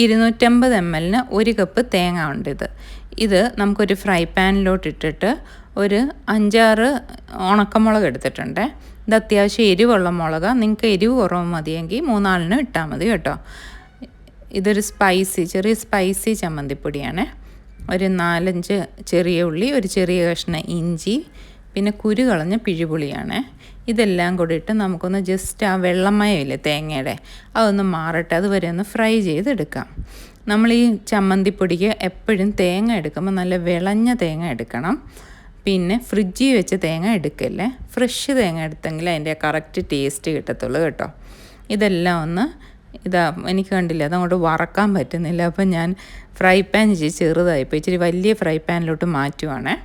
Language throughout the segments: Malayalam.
250 ml ഒരു കപ്പ് തേങ്ങ ഉണ്ട്. ഇത് നമുക്കൊരു ഫ്രൈ പാനിലോട്ട് ഇട്ടിട്ട് ഒരു 5-6 ഉണക്കമുളക് എടുത്തിട്ടുണ്ട്. ഇത് അത്യാവശ്യം എരിവുള്ള മുളകാണ്. നിങ്ങൾക്ക് എരിവ് കുറവ് മതിയെങ്കിൽ 3-4 ഇട്ടാൽ മതി കേട്ടോ. ഇതൊരു ചെറിയ സ്പൈസി ചമ്മന്തിപ്പൊടിയാണ്. ഒരു 4-5 ചെറിയ ഉള്ളി, ഒരു ചെറിയ കഷ്ണം ഇഞ്ചി, പിന്നെ കുരു കളഞ്ഞ പിഴിപുളിയാണ്. ഇതെല്ലാം കൂടി ഇട്ട് നമുക്കൊന്ന് ജസ്റ്റ് ആ വെള്ളമയമില്ലേ തേങ്ങയുടെ അതൊന്ന് മാറട്ടെ, അതുവരെ ഒന്ന് ഫ്രൈ ചെയ്തെടുക്കാം. നമ്മൾ ഈ ചമ്മന്തിപ്പൊടിക്ക് എപ്പോഴും തേങ്ങ എടുക്കുമ്പോൾ നല്ല വിളഞ്ഞ തേങ്ങ എടുക്കണം. പിന്നെ ഫ്രിഡ്ജിൽ വെച്ച് തേങ്ങ എടുക്കല്ലേ, ഫ്രഷ് തേങ്ങ എടുത്തെങ്കിൽ അതിൻ്റെ കറക്റ്റ് ടേസ്റ്റ് കിട്ടത്തുള്ളൂ കേട്ടോ. ഇതെല്ലാം ഒന്ന് എനിക്ക് കണ്ടില്ല, അതങ്ങോട്ട് വറക്കാൻ പറ്റുന്നില്ല. അപ്പം ഞാൻ ഫ്രൈ പാൻ ചെറുതായിപ്പോൾ ഇച്ചിരി വലിയ ഫ്രൈ പാനിലോട്ട് മാറ്റുവാണേ.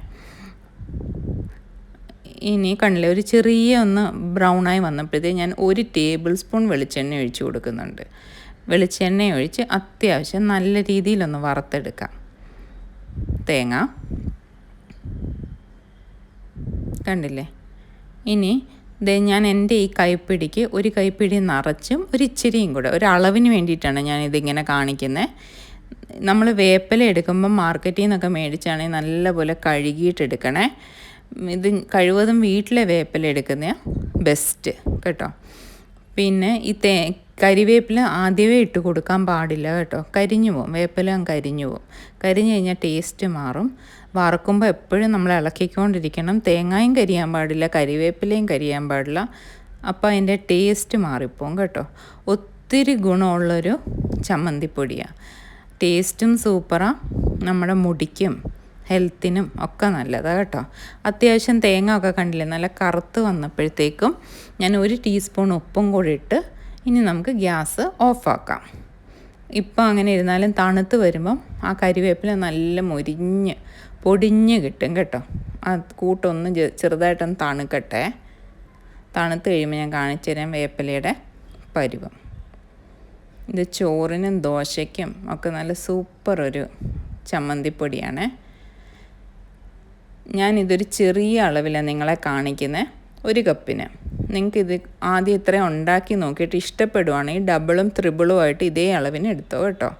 ഇനി കണ്ടില്ലേ, ഒരു ചെറിയ ഒന്ന് ബ്രൗണായി വന്നപ്പോഴത്തേക്ക് ഞാൻ 1 ടേബിൾ സ്പൂൺ വെളിച്ചെണ്ണ ഒഴിച്ച് കൊടുക്കുന്നുണ്ട്. വെളിച്ചെണ്ണ ഒഴിച്ച് അത്യാവശ്യം നല്ല രീതിയിലൊന്ന് വറുത്തെടുക്കാം തേങ്ങ. കണ്ടില്ലേ, ഇനി ഞാൻ എൻ്റെ ഈ കൈപ്പിടിക്ക് ഒരു കൈപ്പിടി നിറച്ചും ഒരു ഇച്ചിരിയും കൂടെ ഒരളവിന് വേണ്ടിയിട്ടാണ് ഞാനിതിങ്ങനെ കാണിക്കുന്നത്. നമ്മൾ വേപ്പില എടുക്കുമ്പം മാർക്കറ്റിൽ നിന്നൊക്കെ മേടിച്ചാണെങ്കിൽ നല്ലപോലെ കഴുകിയിട്ടെടുക്കണേ. ഇത് കഴിവതും വീട്ടിലെ വേപ്പില എടുക്കുന്ന ബെസ്റ്റ് കേട്ടോ. പിന്നെ ഈ കരിവേപ്പില ആദ്യമേ ഇട്ട് കൊടുക്കാൻ പാടില്ല കേട്ടോ, കരിഞ്ഞു പോകും. വേപ്പില കരിഞ്ഞു പോകും. കരിഞ്ഞു കഴിഞ്ഞാൽ ടേസ്റ്റ് മാറും. വറക്കുമ്പോൾ എപ്പോഴും നമ്മൾ ഇളക്കിക്കൊണ്ടിരിക്കണം. തേങ്ങയും കരിയാൻ പാടില്ല, കരിവേപ്പിലയും കരിയാൻ പാടില്ല. അപ്പോൾ അതിൻ്റെ ടേസ്റ്റ് മാറിപ്പോവും കേട്ടോ. ഒത്തിരി ഗുണമുള്ളൊരു ചമ്മന്തിപ്പൊടിയാണ്. ടേസ്റ്റും സൂപ്പറാണ്. നമ്മുടെ മുടിക്കും ഹെൽത്തിനും ഒക്കെ നല്ലതാണ് കേട്ടോ. അത്യാവശ്യം തേങ്ങ ഒക്കെ കണ്ടില്ലേ നല്ല കറുത്ത് വന്നപ്പോഴത്തേക്കും ഞാൻ 1 ടീസ്പൂൺ ഉപ്പും കൂടി ഇട്ട് ഇനി നമുക്ക് ഗ്യാസ് ഓഫാക്കാം. ഇപ്പം അങ്ങനെ ഇരുന്നാലും തണുത്ത് വരുമ്പം ആ കരിവേപ്പില നല്ല പൊടിഞ്ഞ് കിട്ടും കേട്ടോ. ആ കൂട്ടൊന്ന് ചെറുതായിട്ടൊന്ന് തണുക്കട്ടെ. തണുത്ത് കഴിയുമ്പോൾ ഞാൻ കാണിച്ചു തരാം വേപ്പിലയുടെ പരുവം. ഇത് ചോറിനും ദോശയ്ക്കും ഒക്കെ നല്ല സൂപ്പർ ഒരു ചമ്മന്തിപ്പൊടിയാണ്. ഞാനിതൊരു ചെറിയ അളവിലാണ് നിങ്ങളെ കാണിക്കുന്നത്, 1 കപ്പിന്. നിങ്ങൾക്കിത് ആദ്യം ഇത്രയും ഉണ്ടാക്കി നോക്കിയിട്ട് ഇഷ്ടപ്പെടുവാണെങ്കിൽ ഡബിളും ത്രിബിളും ആയിട്ട് ഇതേ അളവിന് എടുത്തോ കേട്ടോ.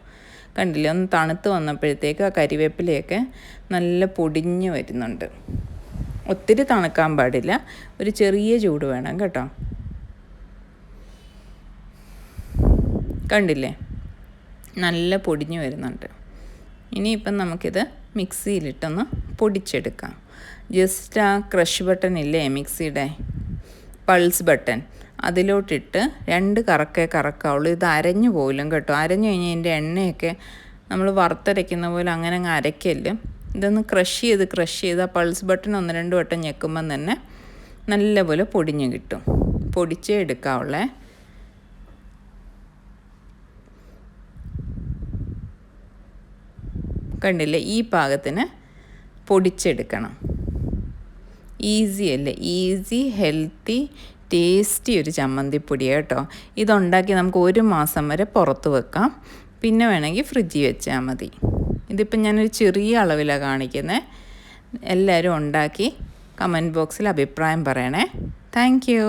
കണ്ടില്ലേ, ഒന്ന് തണുത്ത് വന്നപ്പോഴത്തേക്ക് ആ കരിവേപ്പിലയൊക്കെ നല്ല പൊടിഞ്ഞ് വരുന്നുണ്ട്. ഒത്തിരി തണുക്കാൻ പാടില്ല, ഒരു ചെറിയ ചൂട് വേണം കേട്ടോ. കണ്ടില്ലേ, നല്ല പൊടിഞ്ഞ് വരുന്നുണ്ട്. ഇനിയിപ്പം നമുക്കിത് മിക്സിയിലിട്ടൊന്ന് പൊടിച്ചെടുക്കാം. ജസ്റ്റ് ആ ക്രഷ് ബട്ടൺ ഇല്ലേ മിക്സിയുടെ, പൾസ് ബട്ടൺ, അതിലോട്ടിട്ട് 2 കറക്കാവുള്ളൂ. ഇത് അരഞ്ഞു പോലും കേട്ടോ. അരഞ്ഞു കഴിഞ്ഞാൽ ഇതിൻ്റെ എണ്ണയൊക്കെ നമ്മൾ വറുത്തരയ്ക്കുന്ന പോലെ അങ്ങനെ അങ്ങ് അരയ്ക്കല്ല. ഇതൊന്ന് ക്രഷ് ചെയ്ത് ആ പൾസ് ബട്ടൺ 1-2 വട്ടം ഞെക്കുമ്പം തന്നെ നല്ലപോലെ പൊടിഞ്ഞ് കിട്ടും. പൊടിച്ചേ എടുക്കാവുള്ളേ. കണ്ടില്ലേ, ഈ പാകത്തിന് പൊടിച്ചെടുക്കണം. ഈസി അല്ലേ, ഈസി ഹെൽത്തി ടേസ്റ്റി ഒരു ചമ്മന്തിപ്പൊടിയാണ് കേട്ടോ. ഇതുണ്ടാക്കി നമുക്ക് 1 മാസം വരെ പുറത്ത് വെക്കാം. പിന്നെ വേണമെങ്കിൽ ഫ്രിഡ്ജിൽ വെച്ചാൽ മതി. ഇതിപ്പം ഞാനൊരു ചെറിയ അളവിലാണ് കാണിക്കുന്നത്. എല്ലാവരും ഉണ്ടാക്കി കമൻറ്റ് ബോക്സിൽ അഭിപ്രായം പറയണേ. Thank you.